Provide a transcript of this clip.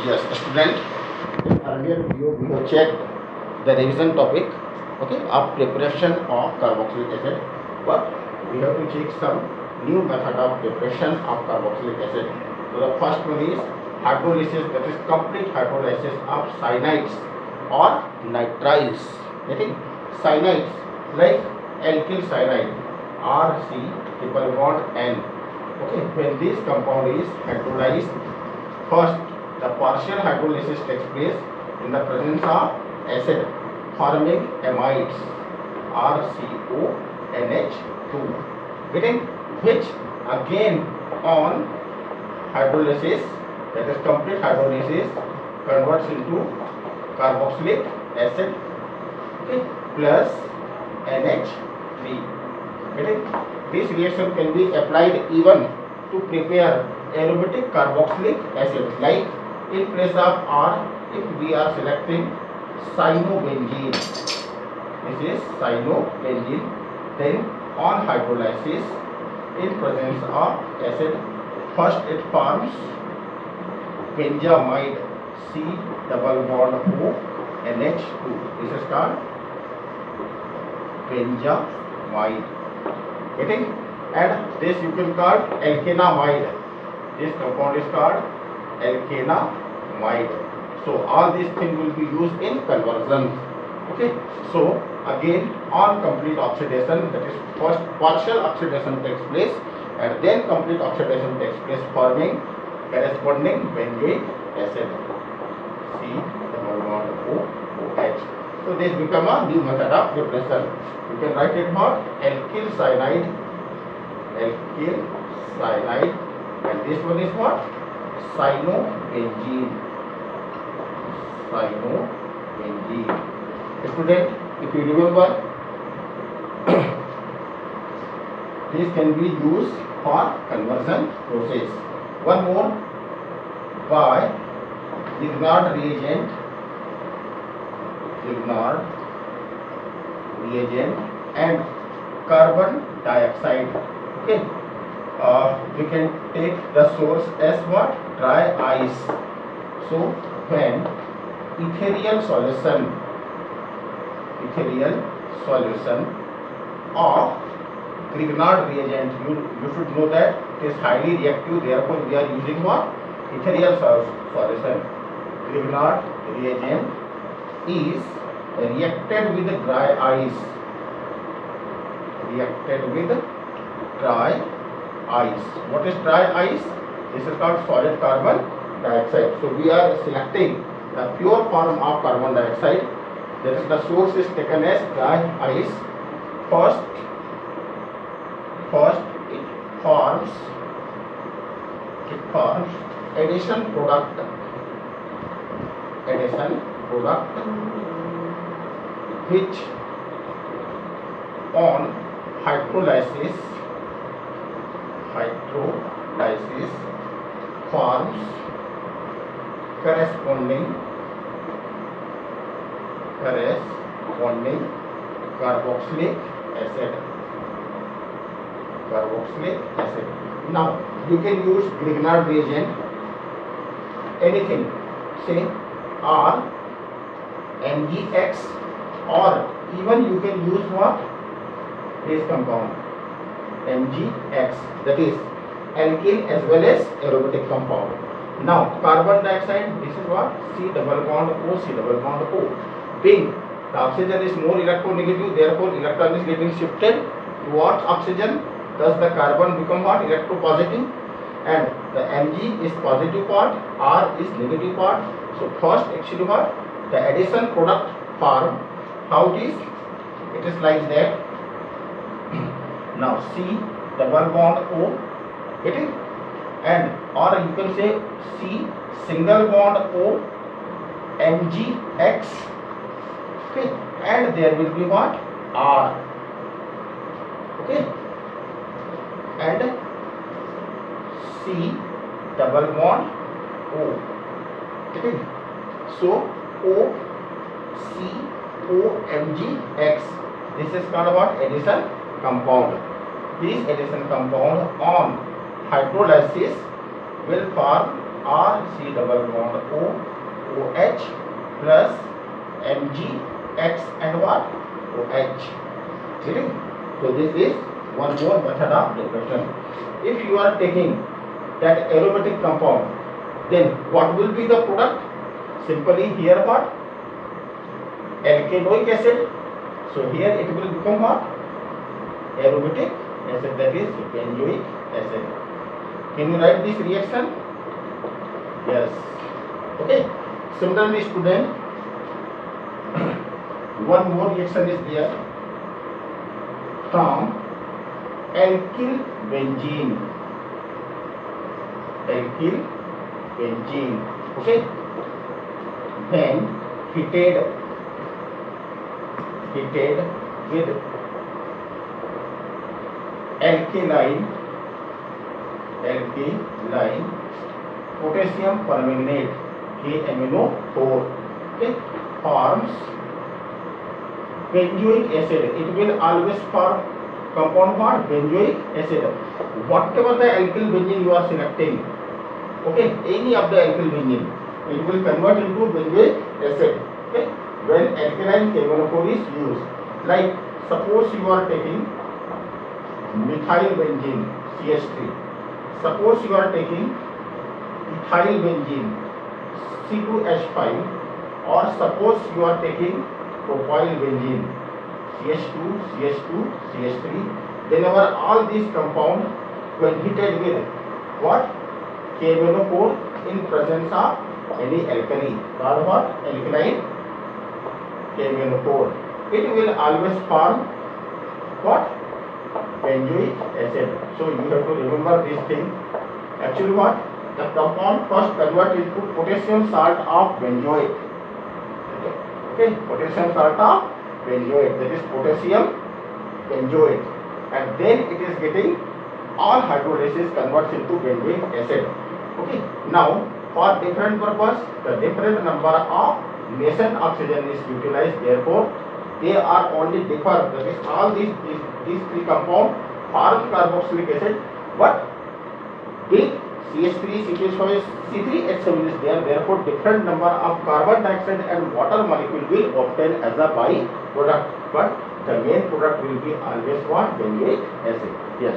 Yes, student. In earlier video, we have checked the revision topic, okay, of preparation of carboxylic acid. But we have to check some new method of preparation of carboxylic acid. So the first one is hydrolysis, that is complete hydrolysis of cyanides or nitriles. Getting cyanides like alkyl cyanide, RC triple bond N. Okay, when this compound is hydrolyzed, first the partial hydrolysis takes place in the presence of acid forming amides RCONH2, getting which again on hydrolysis, that is complete hydrolysis, converts into carboxylic acid, okay, plus NH3. Getting this reaction can be applied even to prepare aromatic carboxylic acid, like in place of R, if we are selecting cyanobenzene, this is cyanobenzene, then on hydrolysis in presence of acid, first it forms benzamide, C double bond O NH2. This is called benzamide. Getting? And this you can call alkanamide. This compound is called alkanamide. So all these things will be used in conversion. Okay. So again on complete oxidation, that is first partial oxidation takes place and then complete oxidation takes place, forming corresponding benzoic acid, C double bond OH. So this become a new method of preparation. You can write it for alkyl cyanide, and this one is what? Cyanobenzene. Student, if you remember, this can be used for conversion process. One more, by Grignard reagent and carbon dioxide. Okay, we can take the source as what? Dry ice. So when ethereal solution of Grignard reagent, you should know that it is highly reactive, therefore we are using what? Ethereal solution. Grignard reagent is reacted with dry ice. What is dry ice? This is called solid carbon dioxide. So we are selecting the pure form of carbon dioxide. That is, the source is taken as dry ice. First it forms addition product which on hydrolysis forms corresponding carboxylic acid. Now you can use Grignard reagent, anything, say R, MgX, or even you can use what? This compound MgX, that is alkyl as well as aromatic compound. Now carbon dioxide, this is what? C double bond O, C double bond O. Being the oxygen is more electronegative, therefore electron is getting shifted towards oxygen. Thus the carbon become what? Electropositive, and the Mg is positive part, R is negative part. So first actually what? The addition product form. How it is? It is like that. Now C double bond O, getting? And or you can say C single bond O MgX. Okay, and there will be what? R. Okay, and C double bond O. Okay, so O C O MgX. This is called what? Addition compound. This addition compound on hydrolysis will form R C double bond O OH plus Mg X and what? OH. Getting? So this is one more method of depression. If you are taking that aromatic compound, then what will be the product? Simply here what? Alkanoic acid. So here it will become what? Aromatic acid, that is benzoic acid. Can you write this reaction? Yes. Okay. Similarly, student, one more reaction is there from alkyl benzene. Alkyl benzene. Okay. Then heated with alkaline potassium permanganate KMnO4, okay, forms benzoic acid. It will always form compound what? Benzoic acid. Whatever the alkyl benzene you are selecting, okay, any of the alkyl benzene, it will convert into benzoic acid. Okay, when alkaline KMnO4 is used, like suppose you are taking methyl benzene CH3, suppose you are taking ethyl benzene C2H5, or suppose you are taking propyl benzene CH2 CH3, whenever all these compounds when heated with what? KMnO4 in presence of any alkali, called what? Alkaline KMnO4, it will always form what? Benzoic acid. So you have to remember this thing. Actually what? The compound first convert into potassium salt of benzoate. Okay, potassium salt of benzoate, that is potassium benzoate, and then it is getting all hydrolysis converts into benzoic acid. Okay, now for different purpose, the different number of nascent oxygen is utilized. Therefore, they are only differ. That is, all these three compounds form carboxylic acid, but big CH3, CH5, C3H7 is there. Therefore, different number of carbon dioxide and water molecule will obtain as a byproduct. But the main product will be always what? Benzoic acid. Yes.